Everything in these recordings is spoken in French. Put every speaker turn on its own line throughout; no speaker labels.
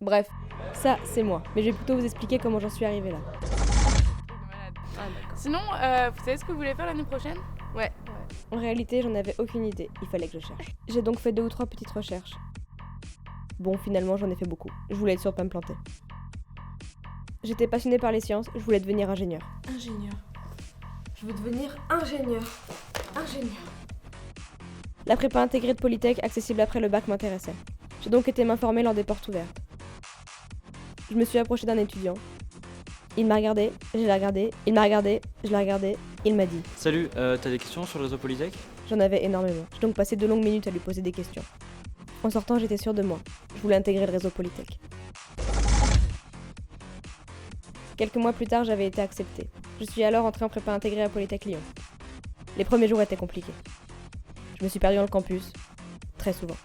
Bref, ça c'est moi, mais je vais plutôt vous expliquer comment j'en suis arrivée là.
Sinon, vous savez ce que vous voulez faire l'année prochaine?
Ouais. En réalité, j'en avais aucune idée, il fallait que je cherche. J'ai donc fait 2 ou 3 petites recherches. Bon, finalement, j'en ai fait beaucoup. Je voulais être sûre de pas me planter. J'étais passionnée par les sciences, je voulais devenir ingénieur.
Ingénieur. Je veux devenir ingénieur. Ingénieur.
La prépa intégrée de Polytech, accessible après le bac, m'intéressait. J'ai donc été m'informer lors des portes ouvertes. Je me suis approchée d'un étudiant. Il m'a regardé, je l'ai regardé, il m'a regardé, je l'ai regardé, il m'a dit.
Salut, t'as des questions sur le réseau Polytech?
J'en avais énormément. J'ai donc passé 2 longues minutes à lui poser des questions. En sortant, j'étais sûre de moi. Je voulais intégrer le réseau Polytech. Quelques mois plus tard, j'avais été acceptée. Je suis alors entrée en prépa intégrée à Polytech Lyon. Les premiers jours étaient compliqués. Je me suis perdue dans le campus, très souvent.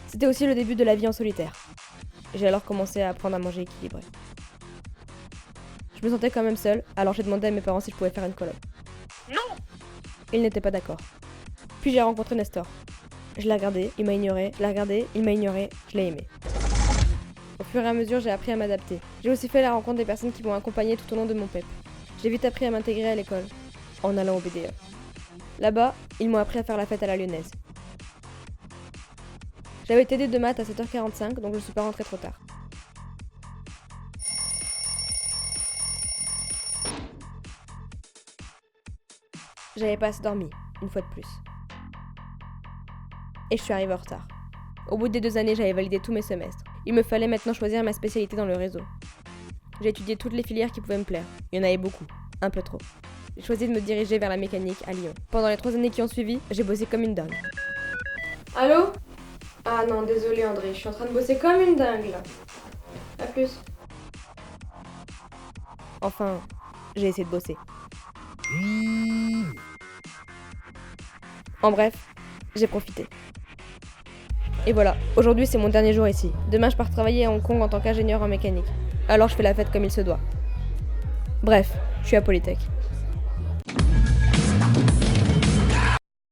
C'était aussi le début de la vie en solitaire. J'ai alors commencé à apprendre à manger équilibré. Je me sentais quand même seule, alors j'ai demandé à mes parents si je pouvais faire une coloc.
Non!
Ils n'étaient pas d'accord. Puis j'ai rencontré Nestor. Je l'ai regardé, il m'a ignoré, je l'ai regardé, il m'a ignoré, je l'ai aimé. Au fur et à mesure, j'ai appris à m'adapter. J'ai aussi fait la rencontre des personnes qui m'ont accompagné tout au long de mon PEP. J'ai vite appris à m'intégrer à l'école, en allant au BDE. Là-bas, ils m'ont appris à faire la fête à la lyonnaise. J'avais TD de maths à 7h45, donc je ne suis pas rentrée trop tard. J'avais pas assez dormi, une fois de plus. Et je suis arrivée en retard. Au bout des 2 années, j'avais validé tous mes semestres. Il me fallait maintenant choisir ma spécialité dans le réseau. J'ai étudié toutes les filières qui pouvaient me plaire. Il y en avait beaucoup, un peu trop. J'ai choisi de me diriger vers la mécanique à Lyon. Pendant les 3 années qui ont suivi, j'ai bossé comme une dingue. Allô? Ah non, désolé André, je suis en train de bosser comme une dingue là. À plus. Enfin, j'ai essayé de bosser. En bref, j'ai profité. Et voilà, aujourd'hui c'est mon dernier jour ici. Demain je pars travailler à Hong Kong en tant qu'ingénieur en mécanique. Alors je fais la fête comme il se doit. Bref, je suis à Polytech.